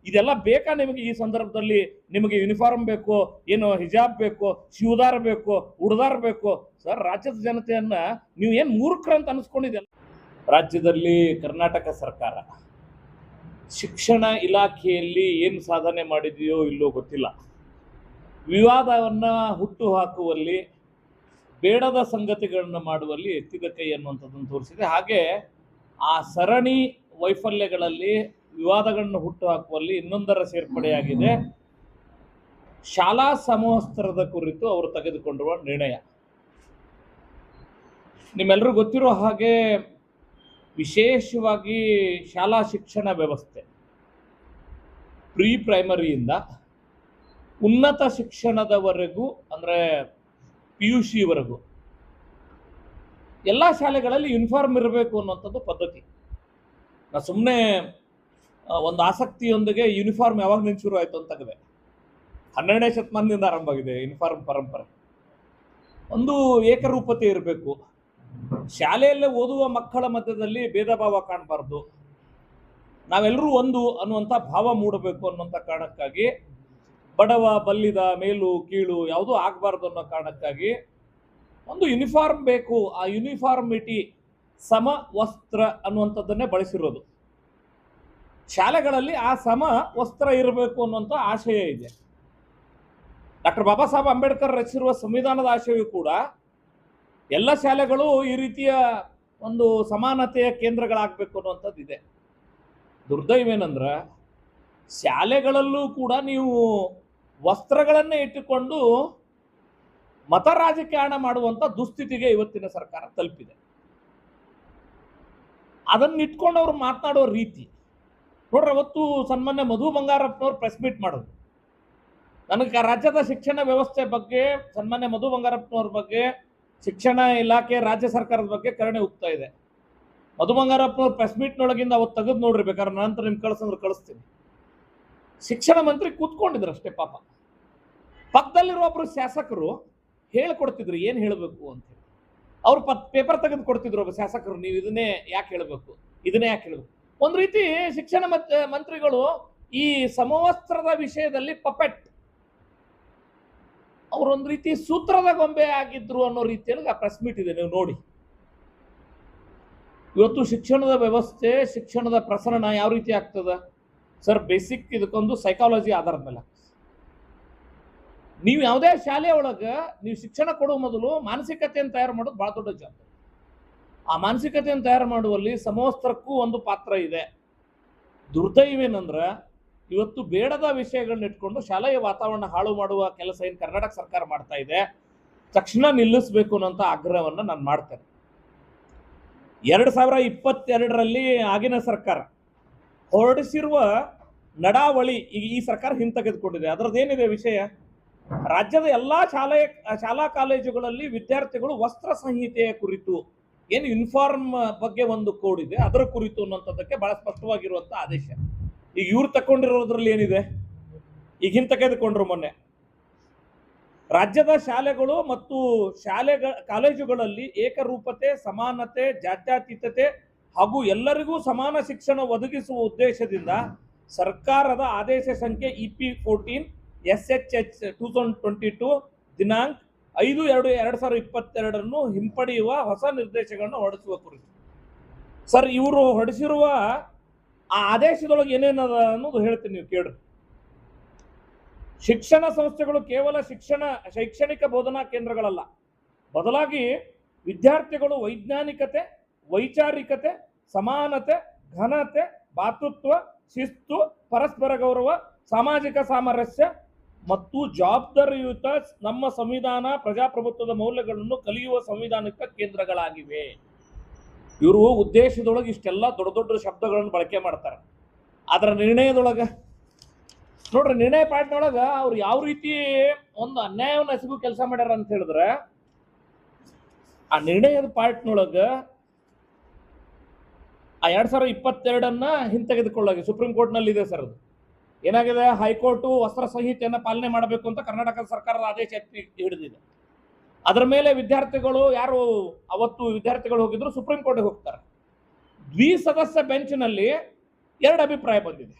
ಇದೆಲ್ಲ ಬೇಕಾ ನಿಮಗೆ? ಈ ಸಂದರ್ಭದಲ್ಲಿ ನಿಮಗೆ ಯೂನಿಫಾರ್ಮ್ ಬೇಕು, ಏನು ಹಿಜಾಬ್ ಬೇಕು, ಶಿವದಾರ್ ಬೇಕು, ಉಡ್ದಾರ್ ಬೇಕು? ಸರ್, ರಾಜ್ಯದ ಜನತೆಯನ್ನ ನೀವು ಏನ್ ಮೂರ್ಖರಂತ ಅನ್ಸ್ಕೊಂಡಿದ್ದೆಲ್ಲ. ರಾಜ್ಯದಲ್ಲಿ ಕರ್ನಾಟಕ ಸರ್ಕಾರ ಶಿಕ್ಷಣ ಇಲಾಖೆಯಲ್ಲಿ ಏನು ಸಾಧನೆ ಮಾಡಿದೆಯೋ ಇಲ್ಲೋ ಗೊತ್ತಿಲ್ಲ. ವಿವಾದವನ್ನ ಹುಟ್ಟು ಹಾಕುವಲ್ಲಿ, ಬೇಡದ ಸಂಗತಿಗಳನ್ನು ಮಾಡುವಲ್ಲಿ ಎತ್ತಿದ ಕೈ ಅನ್ನುವಂಥದ್ದನ್ನು ತೋರಿಸಿದೆ. ಹಾಗೆ ಆ ಸರಣಿ ವೈಫಲ್ಯಗಳಲ್ಲಿ, ವಿವಾದಗಳನ್ನು ಹುಟ್ಟು ಹಾಕುವಲ್ಲಿ ಇನ್ನೊಂದರ ಸೇರ್ಪಡೆಯಾಗಿದೆ ಶಾಲಾ ಸಮವಸ್ತ್ರದ ಕುರಿತು ಅವರು ತೆಗೆದುಕೊಂಡಿರುವ ನಿರ್ಣಯ. ನಿಮ್ಮೆಲ್ಲರೂ ಗೊತ್ತಿರೋ ಹಾಗೆ ವಿಶೇಷವಾಗಿ ಶಾಲಾ ಶಿಕ್ಷಣ ವ್ಯವಸ್ಥೆ ಪ್ರೀ ಪ್ರೈಮರಿಯಿಂದ ಉನ್ನತ ಶಿಕ್ಷಣದವರೆಗೂ, ಅಂದರೆ PUC-ವರೆಗೂ ಎಲ್ಲ ಶಾಲೆಗಳಲ್ಲಿ ಯೂನಿಫಾರ್ಮ್ ಇರಬೇಕು ಅನ್ನುವಂಥದ್ದು ಪದ್ಧತಿ. ನಾ ಸುಮ್ಮನೆ ಒಂದು ಆಸಕ್ತಿಯೊಂದಿಗೆ ಯೂನಿಫಾರ್ಮ್ ಯಾವಾಗ ನಿಂತು ಶುರು ಆಯಿತು ಅಂತ ತೆಗೆದೆ. 12ನೇ ಶತಮಾನದಿಂದ ಆರಂಭ ಆಗಿದೆ ಯೂನಿಫಾರ್ಮ್ ಪರಂಪರೆ. ಒಂದು ಏಕರೂಪತೆ ಇರಬೇಕು, ಶಾಲೆಯಲ್ಲೇ ಓದುವ ಮಕ್ಕಳ ಮಧ್ಯದಲ್ಲಿ ಭೇದ ಭಾವ ಕಾಣಬಾರ್ದು, ನಾವೆಲ್ಲರೂ ಒಂದು ಅನ್ನುವಂಥ ಭಾವ ಮೂಡಬೇಕು ಅನ್ನುವಂಥ ಕಾರಣಕ್ಕಾಗಿ, ಬಡವ ಬಲ್ಲಿದ ಮೇಲು ಕೀಳು ಯಾವುದೂ ಆಗಬಾರ್ದು ಅನ್ನೋ ಕಾರಣಕ್ಕಾಗಿ ಒಂದು ಯೂನಿಫಾರ್ಮ್ ಬೇಕು. ಆ ಯೂನಿಫಾರ್ಮಿಟಿ, ಸಮ ವಸ್ತ್ರ ಅನ್ನುವಂಥದ್ದನ್ನೇ ಬಳಸಿರೋದು. ಶಾಲೆಗಳಲ್ಲಿ ಆ ಸಮ ವಸ್ತ್ರ ಇರಬೇಕು ಅನ್ನುವಂಥ ಆಶಯ ಇದೆ. ಡಾಕ್ಟರ್ ಬಾಬಾ ಸಾಹೇಬ್ ಅಂಬೇಡ್ಕರ್ ರಚಿಸಿರುವ ಸಂವಿಧಾನದ ಆಶಯವೂ ಕೂಡ ಎಲ್ಲ ಶಾಲೆಗಳು ಈ ರೀತಿಯ ಒಂದು ಸಮಾನತೆಯ ಕೇಂದ್ರಗಳಾಗಬೇಕು ಅನ್ನುವಂಥದ್ದು ಇದೆ. ದುರ್ದೈವೇನಂದ್ರೆ ಶಾಲೆಗಳಲ್ಲೂ ಕೂಡ ನೀವು ವಸ್ತ್ರಗಳನ್ನೇ ಇಟ್ಟುಕೊಂಡು ಮತ ರಾಜಕಾರಣ ಮಾಡುವಂಥ ದುಸ್ಥಿತಿಗೆ ಇವತ್ತಿನ ಸರ್ಕಾರ ತಲುಪಿದೆ. ಅದನ್ನ ಇಟ್ಕೊಂಡು ಅವ್ರು ಮಾತನಾಡೋ ರೀತಿ ನೋಡ್ರಿ. ಅವತ್ತು ಸನ್ಮಾನ್ಯ ಮಧು ಬಂಗಾರಪ್ಪನವ್ರು ಪ್ರೆಸ್ ಮೀಟ್ ಮಾಡೋದು, ನನಗೆ ರಾಜ್ಯದ ಶಿಕ್ಷಣ ವ್ಯವಸ್ಥೆ ಬಗ್ಗೆ, ಸನ್ಮಾನ್ಯ ಮಧು ಬಂಗಾರಪ್ಪನವ್ರ ಬಗ್ಗೆ, ಶಿಕ್ಷಣ ಇಲಾಖೆ ರಾಜ್ಯ ಸರ್ಕಾರದ ಬಗ್ಗೆ ಕರುಣೆ ಹೋಗ್ತಾ ಇದೆ. ಮಧು ಬಂಗಾರಪ್ಪನವ್ರ ಪ್ರೆಸ್ ಮೀಟ್ನೊಳಗಿಂದ ಅವತ್ತು ತೆಗೆದು ನೋಡ್ರಿ, ಬೇಕಾದ್ರೆ ನಂತರ ನಿಮ್ಗೆ ಕಳಿಸಂದ್ರೆ ಕಳಿಸ್ತೀನಿ. ಶಿಕ್ಷಣ ಮಂತ್ರಿ ಕೂತ್ಕೊಂಡಿದ್ರು ಅಷ್ಟೇ ಪಾಪ. ಪಕ್ಕದಲ್ಲಿರುವ ಒಬ್ರು ಶಾಸಕರು ಹೇಳ್ಕೊಡ್ತಿದ್ರು ಏನು ಹೇಳಬೇಕು ಅಂತ ಹೇಳಿ. ಅವ್ರು ಪೇಪರ್ ತೆಗೆದು ಕೊಡ್ತಿದ್ರು ಒಬ್ಬ ಶಾಸಕರು, ನೀವು ಇದನ್ನೇ ಯಾಕೆ ಹೇಳಬೇಕು, ಇದನ್ನೇ ಯಾಕೆ ಹೇಳಬೇಕು. ಒಂದು ರೀತಿ ಶಿಕ್ಷಣ ಮಂತ್ರಿಗಳು ಈ ಸಮವಸ್ತ್ರದ ವಿಷಯದಲ್ಲಿ ಪಪೆಟ್, ಅವರೊಂದು ರೀತಿ ಸೂತ್ರದ ಗೊಂಬೆ ಆಗಿದ್ರು ಅನ್ನೋ ರೀತಿಯಲ್ಲಿ ಆ ಪ್ರೆಸ್ ಮೀಟ್ ಇದೆ, ನೀವು ನೋಡಿ. ಇವತ್ತು ಶಿಕ್ಷಣದ ವ್ಯವಸ್ಥೆ, ಶಿಕ್ಷಣದ ಪ್ರಸರಣ ಯಾವ ರೀತಿ ಆಗ್ತದ ಸರ್? ಬೇಸಿಕ್ ಇದಕ್ಕೊಂದು ಸೈಕಾಲಜಿ ಆಧಾರದ ಮೇಲೆ. ನೀವು ಯಾವುದೇ ಶಾಲೆ ಒಳಗೆ ನೀವು ಶಿಕ್ಷಣ ಕೊಡುವ ಮೊದಲು ಮಾನಸಿಕತೆಯನ್ನು ತಯಾರು ಮಾಡೋದು ಬಹಳ ದೊಡ್ಡ ಜವಾಬ್ದಾರಿ. ಆ ಮಾನಸಿಕತೆಯನ್ನು ತಯಾರು ಮಾಡುವಲ್ಲಿ ಸಮವಸ್ತ್ರಕ್ಕೂ ಒಂದು ಪಾತ್ರ ಇದೆ. ದುರ್ದೈವೇನಂದ್ರೆ ಇವತ್ತು ಬೇಡದ ವಿಷಯಗಳನ್ನ ಇಟ್ಕೊಂಡು ಶಾಲೆಯ ವಾತಾವರಣ ಹಾಳು ಮಾಡುವ ಕೆಲಸ ಏನು ಕರ್ನಾಟಕ ಸರ್ಕಾರ ಮಾಡ್ತಾ ಇದೆ, ತಕ್ಷಣ ನಿಲ್ಲಿಸಬೇಕು ಅನ್ನೋಂಥ ಆಗ್ರಹವನ್ನು ನಾನು ಮಾಡ್ತೇನೆ. 2022ರಲ್ಲಿ ಆಗಿನ ಸರ್ಕಾರ ಹೊರಡಿಸಿರುವ ನಡಾವಳಿ ಈ ಸರ್ಕಾರ ಹಿಂತೆಗೆದುಕೊಂಡಿದೆ. ಅದರದ್ದೇನಿದೆ ವಿಷಯ? ರಾಜ್ಯದ ಎಲ್ಲಾ ಶಾಲಾ ಕಾಲೇಜುಗಳಲ್ಲಿ ವಿದ್ಯಾರ್ಥಿಗಳು ವಸ್ತ್ರ ಸಂಹಿತೆಯ ಕುರಿತು, ಏನು ಯೂನಿಫಾರ್ಮ್ ಬಗ್ಗೆ ಒಂದು ಕೋಡ್ ಇದೆ, ಅದರ ಕುರಿತು ಅನ್ನೋಂಥದ್ದಕ್ಕೆ ಬಹಳ ಸ್ಪಷ್ಟವಾಗಿರುವಂಥ ಆದೇಶ. ಈಗ ಇವ್ರು ತಗೊಂಡಿರೋದ್ರಲ್ಲಿ ಏನಿದೆ? ಈಗ ಹಿಂತೆಗೆದುಕೊಂಡ್ರು ಮೊನ್ನೆ. ರಾಜ್ಯದ ಶಾಲೆಗಳು ಮತ್ತು ಕಾಲೇಜುಗಳಲ್ಲಿ ಏಕರೂಪತೆ, ಸಮಾನತೆ, ಜಾತ್ಯತೀತತೆ ಹಾಗೂ ಎಲ್ಲರಿಗೂ ಸಮಾನ ಶಿಕ್ಷಣ ಒದಗಿಸುವ ಉದ್ದೇಶದಿಂದ ಸರ್ಕಾರದ ಆದೇಶ ಸಂಖ್ಯೆ EP14/SHH 2022 ದಿನಾಂಕ 5/2/2022 ಹಿಂಪಡೆಯುವ ಹೊಸ ನಿರ್ದೇಶಗಳನ್ನು ಹೊರಡಿಸುವ ಕುರಿತು. ಸರ್, ಇವರು ಹೊರಡಿಸಿರುವ ಆ ಆದೇಶದೊಳಗೆ ಏನೇನದ ಅನ್ನೋದು ಹೇಳ್ತೀನಿ, ನೀವು ಕೇಳ್ರಿ. ಶಿಕ್ಷಣ ಸಂಸ್ಥೆಗಳು ಕೇವಲ ಶೈಕ್ಷಣಿಕ ಬೋಧನಾ ಕೇಂದ್ರಗಳಲ್ಲ, ಬದಲಾಗಿ ವಿದ್ಯಾರ್ಥಿಗಳು ವೈಜ್ಞಾನಿಕತೆ, ವೈಚಾರಿಕತೆ, ಸಮಾನತೆ, ಘನತೆ, ಭಾತೃತ್ವ, ಶಿಸ್ತು, ಪರಸ್ಪರ ಗೌರವ, ಸಾಮಾಜಿಕ ಸಾಮರಸ್ಯ ಮತ್ತು ಜವಾಬ್ದಾರಿಯುತ ನಮ್ಮ ಸಂವಿಧಾನ, ಪ್ರಜಾಪ್ರಭುತ್ವದ ಮೌಲ್ಯಗಳನ್ನು ಕಲಿಯುವ ಸಂವಿಧಾನಿಕ ಕೇಂದ್ರಗಳಾಗಿವೆ. ಇವರು ಉದ್ದೇಶದೊಳಗೆ ಇಷ್ಟೆಲ್ಲ ದೊಡ್ಡ ದೊಡ್ಡ ಶಬ್ದಗಳನ್ನು ಬಳಕೆ ಮಾಡ್ತಾರೆ. ಅದರ ನಿರ್ಣಯದೊಳಗೆ ನೋಡ್ರಿ, ನಿರ್ಣಯ ಪಾಠದೊಳಗೆ ಅವ್ರು ಯಾವ ರೀತಿ ಒಂದು ಅನ್ಯಾಯವನ್ನು ಎಸಗು ಕೆಲಸ ಮಾಡ್ಯಾರ ಅಂತ ಹೇಳಿದ್ರೆ, ಆ ನಿರ್ಣಯದ ಪಾರ್ಟ್ನೊಳಗೆ ಆ 2022 ಹಿಂತೆಗೆದುಕೊಳ್ಳಾಗಿ ಸುಪ್ರೀಂ ಕೋರ್ಟ್ನಲ್ಲಿ ಇದೆ ಸರ್. ಅದು ಏನಾಗಿದೆ? ಹೈಕೋರ್ಟು ವಸ್ತ್ರ ಸಂಹಿತೆಯನ್ನು ಪಾಲನೆ ಮಾಡಬೇಕು ಅಂತ ಕರ್ನಾಟಕ ಸರ್ಕಾರದ ಆದೇಶ ಹಿಡಿದಿದೆ. ಅದರ ಮೇಲೆ ವಿದ್ಯಾರ್ಥಿಗಳು ಯಾರು ಅವತ್ತು ವಿದ್ಯಾರ್ಥಿಗಳು ಹೋಗಿದ್ರು ಸುಪ್ರೀಂ ಕೋರ್ಟ್ಗೆ ಹೋಗ್ತಾರೆ. ದ್ವಿಸದಸ್ಯ ಬೆಂಚ್ನಲ್ಲಿ 2 ಅಭಿಪ್ರಾಯ ಬಂದಿದೆ.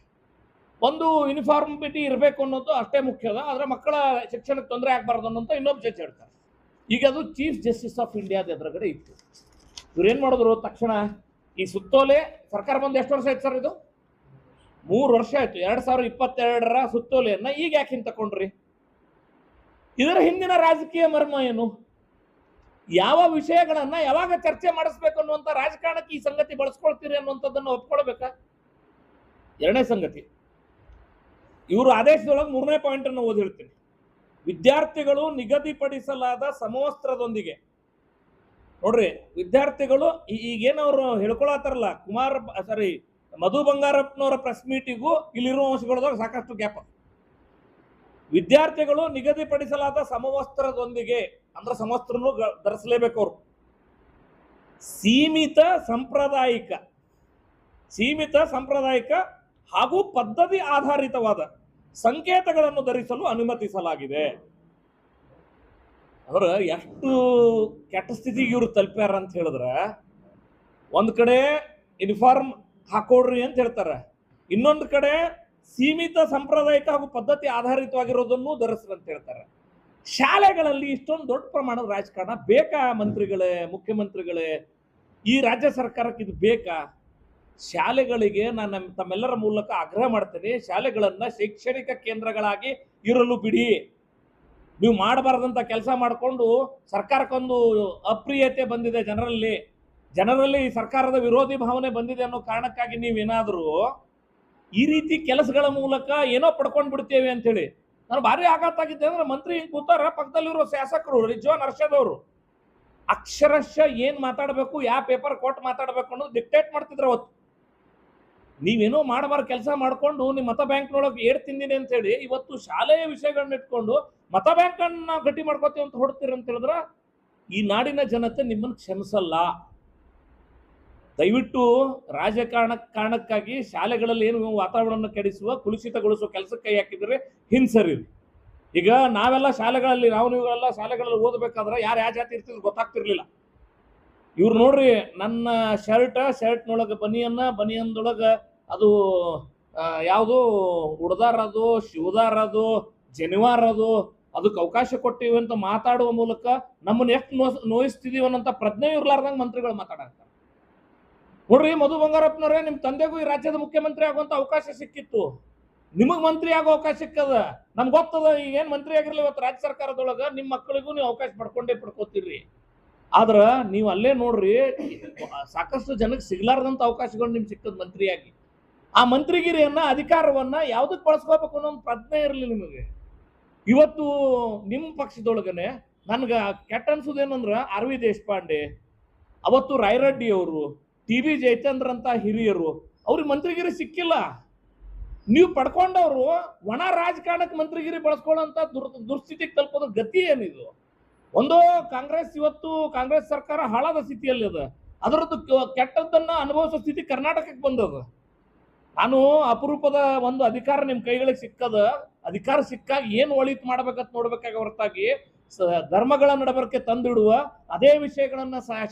ಒಂದು ಯೂನಿಫಾರ್ಮಿಟಿ ಇರಬೇಕು ಅನ್ನೋದು ಅಷ್ಟೇ ಮುಖ್ಯದ, ಆದ್ರೆ ಮಕ್ಕಳ ಶಿಕ್ಷಣಕ್ಕೆ ತೊಂದರೆ ಆಗಬಾರ್ದು ಅನ್ನೋಂಥ ಇನ್ನೊಬ್ಬ ಜಡ್ಜ್ ಹೇಳ್ತಾರೆ. ಈಗ ಅದು ಚೀಫ್ ಜಸ್ಟಿಸ್ ಆಫ್ ಇಂಡಿಯಾದ ಎದುರುಗಡೆ ಇತ್ತು. ಇವ್ರೇನ್ ಮಾಡಿದ್ರು ತಕ್ಷಣ ಈ ಸುತ್ತೋಲೆ ಸರ್ಕಾರ ಬಂದು ಎಷ್ಟು ವರ್ಷ ಆಯ್ತು ಸರ್? ಇದು 3 ವರ್ಷ ಆಯ್ತು. 2022ರ ಸುತ್ತೋಲೆಯನ್ನ ಈಗ ಯಾಕೆ ಹಿಂತಕೊಂಡ್ರಿ? ಇದರ ಹಿಂದಿನ ರಾಜಕೀಯ ಮರ್ಮ ಏನು? ಯಾವ ವಿಷಯಗಳನ್ನ ಯಾವಾಗ ಚರ್ಚೆ ಮಾಡಿಸ್ಬೇಕು ಅನ್ನುವಂಥ ರಾಜಕಾರಣಕ್ಕೆ ಈ ಸಂಗತಿ ಬಳಸ್ಕೊಳ್ತೀರಿ ಅನ್ನುವಂಥದ್ದನ್ನು ಒಪ್ಕೊಳ್ಬೇಕಾ? ಎರಡನೇ ಸಂಗತಿ, ಇವರು ಆದೇಶದೊಳಗೆ 3ನೇ ಪಾಯಿಂಟ್ ಅನ್ನು ಓದಿ ಹೇಳ್ತೀನಿ. ವಿದ್ಯಾರ್ಥಿಗಳು ನಿಗದಿಪಡಿಸಲಾದ ಸಮವಸ್ತ್ರದೊಂದಿಗೆ, ನೋಡ್ರಿ ವಿದ್ಯಾರ್ಥಿಗಳು ಈಗೇನವ್ರು ಹೇಳ್ಕೊಳತ್ತಾರಲ್ಲ, ಮಧು ಬಂಗಾರಪ್ಪನವರ ಪ್ರೆಸ್ ಮೀಟಿಗೂ ಇಲ್ಲಿರುವ ಅಂಶಗಳದಾಗ ಸಾಕಷ್ಟು ಗ್ಯಾಪ್. ವಿದ್ಯಾರ್ಥಿಗಳು ನಿಗದಿಪಡಿಸಲಾದ ಸಮವಸ್ತ್ರದೊಂದಿಗೆ ಅಂದ್ರೆ ಸಮವಸ್ತ್ರನೂ ಧರಿಸಲೇಬೇಕು ಅವರು. ಸೀಮಿತ ಸಾಂಪ್ರದಾಯಿಕ ಹಾಗೂ ಪದ್ಧತಿ ಆಧಾರಿತವಾದ ಸಂಕೇತಗಳನ್ನು ಧರಿಸಲು ಅನುಮತಿಸಲಾಗಿದೆ. ಅವರು ಎಷ್ಟು ಕೆಟ್ಟ ಸ್ಥಿತಿಗೆ ಇವರು ತಲುಪ್ಯಾರ ಅಂತ ಹೇಳಿದ್ರ, ಒಂದ್ ಕಡೆ ಯೂನಿಫಾರ್ಮ್ ಹಾಕೊಡ್ರಿ ಅಂತ ಹೇಳ್ತಾರ, ಇನ್ನೊಂದು ಕಡೆ ಸೀಮಿತ ಸಾಂಪ್ರದಾಯಿಕ ಹಾಗೂ ಪದ್ಧತಿ ಆಧಾರಿತವಾಗಿರೋದನ್ನು ಧರಿಸ್ರಿ ಅಂತ ಹೇಳ್ತಾರೆ. ಶಾಲೆಗಳಲ್ಲಿ ಇಷ್ಟೊಂದು ದೊಡ್ಡ ಪ್ರಮಾಣದ ರಾಜಕಾರಣ ಬೇಕಾ? ಮಂತ್ರಿಗಳೇ, ಮುಖ್ಯಮಂತ್ರಿಗಳೇ, ಈ ರಾಜ್ಯ ಸರ್ಕಾರಕ್ಕೆ ಇದು ಬೇಕಾ? ಶಾಲೆಗಳಿಗೆ ನಾನು ತಮ್ಮೆಲ್ಲರ ಮೂಲಕ ಆಗ್ರಹ ಮಾಡ್ತೇನೆ, ಶಾಲೆಗಳನ್ನ ಶೈಕ್ಷಣಿಕ ಕೇಂದ್ರಗಳಾಗಿ ಇರಲು ಬಿಡಿ. ನೀವು ಮಾಡಬಾರ್ದಂತ ಕೆಲಸ ಮಾಡಿಕೊಂಡು ಸರ್ಕಾರಕ್ಕೊಂದು ಅಪ್ರಿಯತೆ ಬಂದಿದೆ ಜನರಲ್ಲಿ ಸರ್ಕಾರದ ವಿರೋಧಿ ಭಾವನೆ ಬಂದಿದೆ ಅನ್ನೋ ಕಾರಣಕ್ಕಾಗಿ ನೀವೇನಾದರೂ ಈ ರೀತಿ ಕೆಲಸಗಳ ಮೂಲಕ ಏನೋ ಪಡ್ಕೊಂಡು ಬಿಡ್ತೇವೆ ಅಂತ ಹೇಳಿ ನಾನು ಭಾರಿ ಆಘಾತ ಆಗಿದ್ದೆ. ಅಂದ್ರೆ ಮಂತ್ರಿ ಹಿಂಗ್ ಕೂತಾರ, ಪಕ್ಕದಲ್ಲಿರೋ ಶಾಸಕರು ರಿಜ್ವಾನ್ ಅರ್ಷದವರು ಅಕ್ಷರಶಃ ಏನ್ ಮಾತಾಡ್ಬೇಕು, ಯಾವ ಪೇಪರ್ ಕೊಟ್ಟು ಮಾತಾಡ್ಬೇಕು ಅನ್ನೋದು ಡಿಕ್ಟೇಟ್ ಮಾಡ್ತಿದ್ರು ಅವತ್ತು. ನೀವೇನೋ ಮಾಡಬಾರ ಕೆಲಸ ಮಾಡ್ಕೊಂಡು ನಿಮ್ಮ ಮತ ಬ್ಯಾಂಕ್ನೊಳಗೆ ಏಡ್ ತಿಂದಿನಿ ಅಂತ ಹೇಳಿ ಇವತ್ತು ಶಾಲೆಯ ವಿಷಯಗಳನ್ನ ಇಟ್ಕೊಂಡು ಮತ ಬ್ಯಾಂಕ್ ಅನ್ನ ನಾವು ಗಟ್ಟಿ ಮಾಡ್ಕೋತೀವಿ ಅಂತ ಹೊಡ್ತೀರಿ ಅಂತ ಹೇಳಿದ್ರ ಈ ನಾಡಿನ ಜನತೆ ನಿಮ್ಮನ್ನು ಕ್ಷಮಿಸಲ್ಲ. ದಯವಿಟ್ಟು ಕಾರಣಕ್ಕಾಗಿ ಶಾಲೆಗಳಲ್ಲಿ ಏನು ವಾತಾವರಣ ಕೆಡಿಸುವ, ಕುಲುಷಿತಗೊಳಿಸುವ ಕೆಲಸಕ್ಕೆ ಕೈ ಹಾಕಿದ್ರೆ ಹಿಂಸರಿ. ಈಗ ನಾವೆಲ್ಲ ಶಾಲೆಗಳಲ್ಲಿ ನೀವೆಲ್ಲ ಶಾಲೆಗಳಲ್ಲಿ ಓದಬೇಕಾದ್ರೆ ಯಾರು ಯಾವ ಜಾತಿ ಇರ್ತಿದ್ರು ಗೊತ್ತಾಗ್ತಿರ್ಲಿಲ್ಲ. ಇವ್ರು ನೋಡ್ರಿ, ನನ್ನ ಶರ್ಟ್ನೊಳಗೆ ಬನಿಯನ್ದೊಳಗೆ ಅದು ಯಾವುದು ಉಡ್ದಾರ, ಅದು ಶಿವದಾರ್, ಅದು ಜನಿವಾರ್, ಅದಕ್ಕೆ ಅವಕಾಶ ಕೊಟ್ಟಿವಿ ಅಂತ ಮಾತಾಡುವ ಮೂಲಕ ನಮ್ಮನ್ನ ಎಷ್ಟು ನೋಯಿಸ್ತಿದೀವಿ ಅನ್ನೋಂಥ ಪ್ರಜ್ಞೆ ಇರ್ಲಾರ್ದಂಗೆ ಮಂತ್ರಿಗಳು ಮಾತಾಡ್ತಾರೆ. ನೋಡ್ರಿ, ಮಧು ಬಂಗಾರಪ್ಪನವ್ರೆ, ನಿಮ್ ತಂದೆಗೂ ಈ ರಾಜ್ಯದ ಮುಖ್ಯಮಂತ್ರಿ ಆಗುವಂತ ಅವಕಾಶ ಸಿಕ್ಕಿತ್ತು, ನಿಮಗ್ ಮಂತ್ರಿ ಆಗೋ ಅವಕಾಶ ಸಿಕ್ಕದ. ನಮ್ಗೆ ಗೊತ್ತದ, ಈಗೇನ್ ಮಂತ್ರಿ ಆಗಿರ್ಲಿ ಇವತ್ತು ರಾಜ್ಯ ಸರ್ಕಾರದೊಳಗ ನಿಮ್ಮ ಮಕ್ಕಳಿಗೂ ನೀವು ಅವಕಾಶ ಪಡ್ಕೋತೀರಿ. ಆದ್ರ ನೀವು ಅಲ್ಲೇ ನೋಡ್ರಿ, ಸಾಕಷ್ಟು ಜನಕ್ಕೆ ಸಿಗ್ಲಾರ್ದಂತ ಅವಕಾಶಗಳು ನಿಮ್ಗೆ ಸಿಕ್ಕದ್ ಮಂತ್ರಿಯಾಗಿ. ಆ ಮಂತ್ರಿಗಿರಿಯನ್ನ, ಅಧಿಕಾರವನ್ನ ಯಾವ್ದಕ್ ಬಳಸ್ಕೋಬೇಕು ಅನ್ನೋ ಒಂದು ಪ್ರಜ್ಞೆ ಇರಲಿ ನಿಮಗೆ. ಇವತ್ತು ನಿಮ್ಮ ಪಕ್ಷದೊಳಗನೆ ನನ್ಗ ಕೆಟ್ಟ ಅನ್ಸುದೇನಂದ್ರ ಆರ್ ವಿ ದೇಶಪಾಂಡೆ, ಅವತ್ತು ರಾಯರೆಡ್ಡಿ ಅವರು, ಟಿ.ಬಿ. ಜಯಚಂದ್ರ ಅಂತ ಹಿರಿಯರು, ಅವ್ರಿಗೆ ಮಂತ್ರಿಗಿರಿ ಸಿಕ್ಕಿಲ್ಲ. ನೀವು ಪಡ್ಕೊಂಡವ್ರು ಒಣ ರಾಜಕಾರಣಕ್ಕೆ ಮಂತ್ರಿಗಿರಿ ಬಳಸ್ಕೊಳ್ಳೋಂತ ದುರ್ಸ್ಥಿತಿಗೆ ತಲುಪೋದ್ರ ಗತಿ ಏನಿದು? ಒಂದು ಕಾಂಗ್ರೆಸ್ ಸರ್ಕಾರ ಹಾಳಾದ ಸ್ಥಿತಿಯಲ್ಲಿ ಅದ, ಅದರದ್ದು ಕೆಟ್ಟದ್ದನ್ನ ಅನುಭವಿಸೋ ಸ್ಥಿತಿ ಕರ್ನಾಟಕಕ್ಕೆ ಬಂದದ. ನಾನು ಅಪರೂಪದ ಒಂದು ಅಧಿಕಾರ ನಿಮ್ ಕೈಗಳಿಗೆ ಸಿಕ್ಕದ, ಅಧಿಕಾರ ಸಿಕ್ಕಾಗ ಏನ್ ಒಳಿತು ಮಾಡ್ಬೇಕಂತ ನೋಡ್ಬೇಕಾಗಿ ಹೊರತಾಗಿ ಧರ್ಮಗಳ ನಡಬರ್ಕೆ ತಂದಿಡುವ ಅದೇ ವಿಷಯಗಳನ್ನ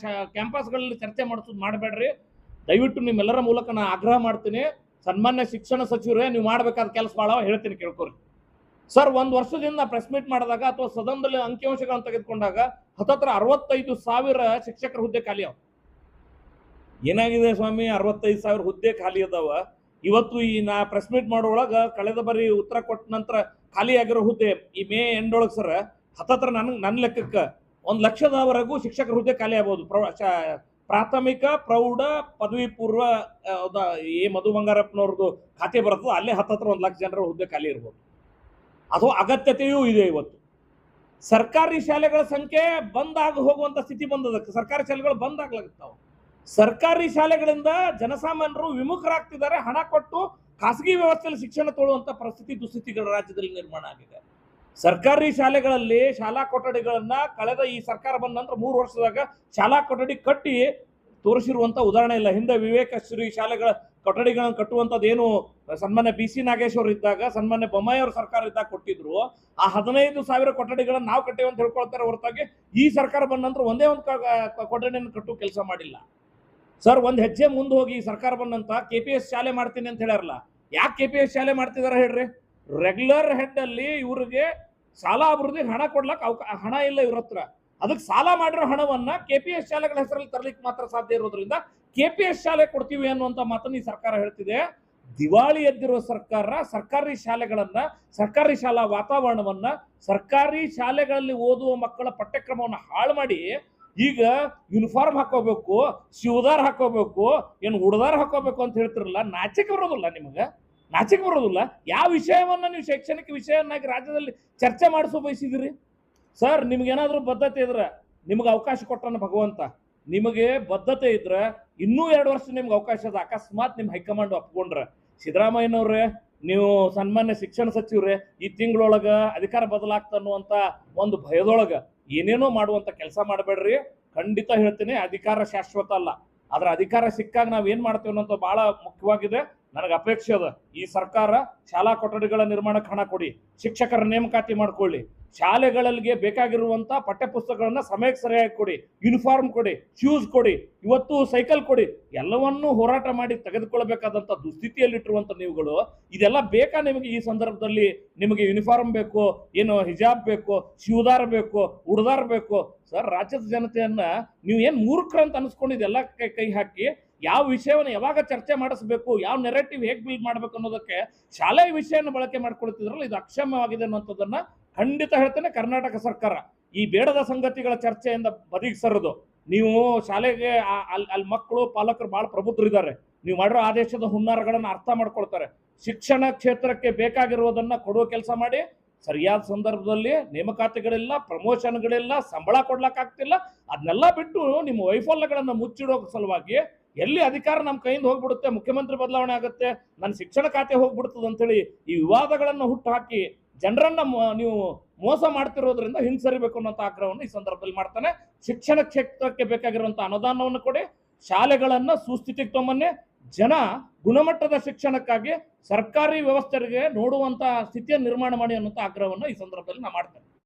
ಕ್ಯಾಂಪಸ್ಗಳಲ್ಲಿ ಚರ್ಚೆ ಮಾಡಿಸೋದು ಮಾಡಬೇಡ್ರಿ. ದಯವಿಟ್ಟು ನಿಮ್ಮೆಲ್ಲರ ಮೂಲಕ ನಾನು ಆಗ್ರಹ ಮಾಡ್ತೀನಿ. ಸನ್ಮಾನ್ಯ ಶಿಕ್ಷಣ ಸಚಿವರೇ, ನೀವು ಮಾಡ್ಬೇಕಾದ ಕೆಲಸ ಭಾಳ ಹೇಳ್ತೀನಿ, ಕೇಳ್ಕೊರಿ ಸರ್. 1 ವರ್ಷದಿಂದ ಪ್ರೆಸ್ ಮೀಟ್ ಮಾಡಿದಾಗ ಅಥವಾ ಸದನದಲ್ಲಿ ಅಂಕಿಅಂಶಗಳನ್ನು ತೆಗೆದುಕೊಂಡಾಗ ಹತ್ತತ್ರ 65,000 ಶಿಕ್ಷಕರ ಹುದ್ದೆ ಖಾಲಿ ಅವ. ಏನಾಗಿದೆ ಸ್ವಾಮಿ, 65,000 ಹುದ್ದೆ ಖಾಲಿ ಅದಾವ. ಇವತ್ತು ಈ ನಾ ಪ್ರೆಸ್ ಮೀಟ್ ಮಾಡೋಳಗ ಕಳೆದ ಬಾರಿ ಉತ್ತರ ಕೊಟ್ಟ ನಂತರ ಖಾಲಿ ಆಗಿರೋ ಹುದ್ದೆ ಈ ಮೇ ಎಂಡ್ ಒಳಗೆ ಸರ್ ಹತ್ತತ್ರ ನನ್ನ ಲೆಕ್ಕಕ್ಕೆ 1,00,000ವರೆಗೂ ಶಿಕ್ಷಕರ ಹುದ್ದೆ ಖಾಲಿ ಆಗ್ಬೋದು. ಪ್ರಾಥಮಿಕ, ಪ್ರೌಢ, ಪದವಿ ಪೂರ್ವ ಮಧು ಬಂಗಾರಪ್ಪನವ್ರದ್ದು ಖಾತೆ ಬರ್ತದೆ, ಅಲ್ಲೇ ಹತ್ತತ್ರ 1,00,000 ಜನರ ಹುದ್ದೆ ಖಾಲಿ ಇರ್ಬೋದು. ಅದು ಅಗತ್ಯತೆಯೂ ಇದೆ. ಇವತ್ತು ಸರ್ಕಾರಿ ಶಾಲೆಗಳ ಸಂಖ್ಯೆ ಬಂದಾಗ ಹೋಗುವಂತ ಸ್ಥಿತಿ ಬಂದದ. ಸರ್ಕಾರಿ ಶಾಲೆಗಳು ಬಂದ್ ಆಗ್ಲಾಗ್ತಾವ. ಸರ್ಕಾರಿ ಶಾಲೆಗಳಿಂದ ಜನಸಾಮಾನ್ಯರು ವಿಮುಖರಾಗ್ತಿದ್ದಾರೆ. ಹಣ ಕೊಟ್ಟು ಖಾಸಗಿ ವ್ಯವಸ್ಥೆಯಲ್ಲಿ ಶಿಕ್ಷಣ ತೊಳುವಂತ ದುಸ್ಥಿತಿಗಳ ರಾಜ್ಯದಲ್ಲಿ ನಿರ್ಮಾಣ ಆಗಿದೆ. ಸರ್ಕಾರಿ ಶಾಲೆಗಳಲ್ಲಿ ಶಾಲಾ ಕೊಠಡಿಗಳನ್ನ ಕಳೆದ ಈ ಸರ್ಕಾರ ಬಂದ ನಂತರ 3 ವರ್ಷದಾಗ ಶಾಲಾ ಕೊಠಡಿ ಕಟ್ಟಿ ತೋರಿಸಿರುವಂತ ಉದಾಹರಣೆ ಇಲ್ಲ. ಹಿಂದೆ ವಿವೇಕಶ್ರೀ ಶಾಲೆಗಳ ಕೊಠಡಿಗಳನ್ನು ಕಟ್ಟುವಂಥದ್ದು ಏನು ಸನ್ಮಾನ್ಯ BC ನಾಗೇಶ್ವರ್ ಇದ್ದಾಗ, ಸನ್ಮಾನ್ಯ ಬೊಮ್ಮಾಯಿ ಅವ್ರ ಸರ್ಕಾರ ಇದ್ದಾಗ ಕೊಟ್ಟಿದ್ರು. ಆ 15,000 ಕೊಠಡಿಗಳನ್ನ ನಾವು ಕಟ್ಟೇವೆ ಅಂತ ಹೇಳ್ಕೊಳ್ತಾರೆ ಹೊರತಾಗಿ ಈ ಸರ್ಕಾರ ಬಂದ ನಂತರ ಒಂದೇ ಒಂದು ಕೊಠಡಿಯನ್ನು ಕಟ್ಟುವ ಕೆಲಸ ಮಾಡಿಲ್ಲ. ಸರ್, ಒಂದ್ ಹೆಜ್ಜೆ ಮುಂದೆ ಹೋಗಿ ಈ ಸರ್ಕಾರ ಬಂದಂತ KPS ಶಾಲೆ ಮಾಡ್ತೀನಿ ಅಂತ ಹೇಳ್ಯಾರಲ್ಲ, ಯಾಕೆ KPS ಶಾಲೆ ಮಾಡ್ತಿದಾರ ಹೇಳ್ರಿ? ರೆಗ್ಯುಲರ್ ಹೆಡ್ ಅಲ್ಲಿ ಇವ್ರಿಗೆ ಶಾಲಾ ಅಭಿವೃದ್ಧಿಗೆ ಹಣ ಕೊಡ್ಲಕ್ ಹಣ ಇಲ್ಲ ಇವ್ರ ಹತ್ರ. ಅದಕ್ಕೆ ಸಾಲ ಮಾಡಿರೋ ಹಣವನ್ನ KPS ಶಾಲೆಗಳ ಹೆಸರಲ್ಲಿ ತರಲಿಕ್ಕೆ ಮಾತ್ರ ಸಾಧ್ಯ ಇರೋದ್ರಿಂದ KPS ಶಾಲೆ ಕೊಡ್ತೀವಿ ಅನ್ನುವಂತ ಮಾತನ್ನ ಈ ಸರ್ಕಾರ ಹೇಳ್ತಿದೆ. ದಿವಾಳಿ ಎದ್ದಿರೋ ಸರ್ಕಾರ ಸರ್ಕಾರಿ ಶಾಲೆಗಳನ್ನ, ಸರ್ಕಾರಿ ಶಾಲಾ ವಾತಾವರಣವನ್ನ, ಸರ್ಕಾರಿ ಶಾಲೆಗಳಲ್ಲಿ ಓದುವ ಮಕ್ಕಳ ಪಠ್ಯಕ್ರಮವನ್ನು ಹಾಳು ಮಾಡಿ ಈಗ ಯೂನಿಫಾರ್ಮ್ ಹಾಕೋಬೇಕು, ಶಿವದಾರ್ ಹಾಕೋಬೇಕು, ಏನು ಉಡದಾರ್ ಹಾಕೋಬೇಕು ಅಂತ ಹೇಳ್ತಿರಲ್ಲ. ನಾಚಿಕೆ ಬರೋದಿಲ್ಲ ನಿಮಗೆ? ನಾಚಿಕೆ ಬರೋದಿಲ್ಲ? ಯಾವ ವಿಷಯವನ್ನ ನೀವು ಶೈಕ್ಷಣಿಕ ವಿಷಯನ್ನಾಗಿ ರಾಜ್ಯದಲ್ಲಿ ಚರ್ಚೆ ಮಾಡಿಸೋ ಬಯಸಿದಿರಿ ಸರ್? ನಿಮ್ಗೇನಾದ್ರೂ ಬದ್ಧತೆ ಇದ್ರೆ ನಿಮ್ಗೆ ಅವಕಾಶ ಕೊಟ್ಟನ ಭಗವಂತ. ನಿಮಗೆ ಬದ್ಧತೆ ಇದ್ರೆ ಇನ್ನೂ 2 ವರ್ಷ ನಿಮ್ಗೆ ಅವಕಾಶ ಅದ. ಅಕಸ್ಮಾತ್ ನಿಮ್ ಹೈಕಮಾಂಡ್ ಒಪ್ಕೊಂಡ್ರೆ, ಸಿದ್ದರಾಮಯ್ಯನವ್ರೆ, ನೀವು ಸನ್ಮಾನ್ಯ ಶಿಕ್ಷಣ ಸಚಿವ್ರೆ, ಈ ತಿಂಗಳೊಳಗ ಅಧಿಕಾರ ಬದಲಾಗ್ತನ್ನುವಂತ ಒಂದು ಭಯದೊಳಗ ಏನೇನೋ ಮಾಡುವಂತ ಕೆಲಸ ಮಾಡಬೇಡ್ರಿ. ಖಂಡಿತ ಹೇಳ್ತೀನಿ, ಅಧಿಕಾರ ಶಾಶ್ವತ ಅಲ್ಲ. ಆದ್ರೆ ಅಧಿಕಾರ ಸಿಕ್ಕಾಗ ನಾವ್ ಏನ್ ಮಾಡ್ತೇವೆ ಅನ್ನೋದು ಬಹಳ ಮುಖ್ಯವಾಗಿದೆ. ನನಗೆ ಅಪೇಕ್ಷೆ ಅದ, ಈ ಸರ್ಕಾರ ಶಾಲಾ ಕೊಠಡಿಗಳ ನಿರ್ಮಾಣಕ್ಕೆ ಹಣ ಕೊಡಿ, ಶಿಕ್ಷಕರ ನೇಮಕಾತಿ ಮಾಡ್ಕೊಳ್ಳಿ, ಶಾಲೆಗಳಿಗೆ ಬೇಕಾಗಿರುವಂತ ಪಠ್ಯ ಪುಸ್ತಕಗಳನ್ನ ಸಮಯಕ್ಕೆ ಸರಿಯಾಗಿ ಕೊಡಿ, ಯೂನಿಫಾರ್ಮ್ ಕೊಡಿ, ಶೂಸ್ ಕೊಡಿ, ಇವತ್ತು ಸೈಕಲ್ ಕೊಡಿ. ಎಲ್ಲವನ್ನೂ ಹೋರಾಟ ಮಾಡಿ ತೆಗೆದುಕೊಳ್ಳಬೇಕಾದಂತ ದುಸ್ಥಿತಿಯಲ್ಲಿಟ್ಟಿರುವಂತ ನೀವುಗಳು ಇದೆಲ್ಲ ಬೇಕಾ ನಿಮಗೆ? ಈ ಸಂದರ್ಭದಲ್ಲಿ ನಿಮಗೆ ಯೂನಿಫಾರ್ಮ್ ಬೇಕು, ಏನು ಹಿಜಾಬ್ ಬೇಕು, ಶಿವದಾರ್ ಬೇಕು, ಉಡದಾರ್ ಬೇಕು? ಸರ್, ರಾಜ್ಯದ ಜನತೆಯನ್ನ ನೀವು ಏನ್ ಮೂರ್ಖರಂತ ಅನ್ಸ್ಕೊಂಡಿದ್ದೆಲ್ಲ ಕೈ ಹಾಕಿ ಯಾವ ವಿಷಯವನ್ನು ಯಾವಾಗ ಚರ್ಚೆ ಮಾಡಿಸಬೇಕು, ಯಾವ ನೆರೇಟಿವ್ ಹೇಗೆ ಬಿಲ್ಡ್ ಮಾಡ್ಬೇಕು ಅನ್ನೋದಕ್ಕೆ ಶಾಲೆಯ ವಿಷಯನ ಬಳಕೆ ಮಾಡ್ಕೊಳ್ತಿದ್ರಲ್ಲ, ಇದು ಅಕ್ಷಮ್ಯವಾಗಿದೆ ಅನ್ನೋಂಥದ್ದನ್ನ ಖಂಡಿತ ಹೇಳ್ತೇನೆ. ಕರ್ನಾಟಕ ಸರ್ಕಾರ ಈ ಬೇಡದ ಸಂಗತಿಗಳ ಚರ್ಚೆಯಿಂದ ಬದಿಗೆ ಸರಿದು ನೀವು ಶಾಲೆಗೆ ಅಲ್ಲಿ ಮಕ್ಕಳು ಪಾಲಕರು ಬಹಳ ಪ್ರಬುದ್ಧರಿದ್ದಾರೆ. ನೀವು ಮಾಡಿರೋ ಆದೇಶದ ಹುನ್ನಾರಗಳನ್ನ ಅರ್ಥ ಮಾಡ್ಕೊಳ್ತಾರೆ. ಶಿಕ್ಷಣ ಕ್ಷೇತ್ರಕ್ಕೆ ಬೇಕಾಗಿರುವುದನ್ನ ಕೊಡುವ ಕೆಲಸ ಮಾಡಿ. ಸರಿಯಾದ ಸಂದರ್ಭದಲ್ಲಿ ನೇಮಕಾತಿಗಳಿಲ್ಲ, ಪ್ರಮೋಷನ್ಗಳಿಲ್ಲ, ಸಂಬಳ ಕೊಡ್ಲಕ್ಕಾಗ್ತಿಲ್ಲ. ಅದನ್ನೆಲ್ಲ ಬಿಟ್ಟು ನಿಮ್ಮ ವೈಫಲ್ಯಗಳನ್ನ ಮುಚ್ಚಿಡೋ ಸಲುವಾಗಿ ಎಲ್ಲಿ ಅಧಿಕಾರ ನಮ್ಮ ಕೈಯಿಂದ ಹೋಗ್ಬಿಡುತ್ತೆ, ಮುಖ್ಯಮಂತ್ರಿ ಬದಲಾವಣೆ ಆಗುತ್ತೆ, ನನ್ನ ಶಿಕ್ಷಣ ಖಾತೆ ಹೋಗ್ಬಿಡ್ತದೆ ಅಂತೇಳಿ ಈ ವಿವಾದಗಳನ್ನು ಹುಟ್ಟು ಹಾಕಿ ಜನರನ್ನ ನೀವು ಮೋಸ ಮಾಡ್ತಿರೋದ್ರಿಂದ ಹಿಂಸರಿಬೇಕು ಅನ್ನೋ ಆಗ್ರಹವನ್ನು ಈ ಸಂದರ್ಭದಲ್ಲಿ ಮಾಡ್ತಾನೆ. ಶಿಕ್ಷಣ ಕ್ಷೇತ್ರಕ್ಕೆ ಬೇಕಾಗಿರುವಂತ ಅನುದಾನವನ್ನು ಕೊಡಿ, ಶಾಲೆಗಳನ್ನ ಸುಸ್ಥಿತಿಗೆ ತೊಂಬನ್ನಿ, ಜನ ಗುಣಮಟ್ಟದ ಶಿಕ್ಷಣಕ್ಕಾಗಿ ಸರ್ಕಾರಿ ವ್ಯವಸ್ಥೆಗೆ ನೋಡುವಂತ ಸ್ಥಿತಿಯನ್ನು ನಿರ್ಮಾಣ ಮಾಡಿ ಅನ್ನುವಂತ ಆಗ್ರಹವನ್ನು ಈ ಸಂದರ್ಭದಲ್ಲಿ ನಾ ಮಾಡ್ತೇನೆ.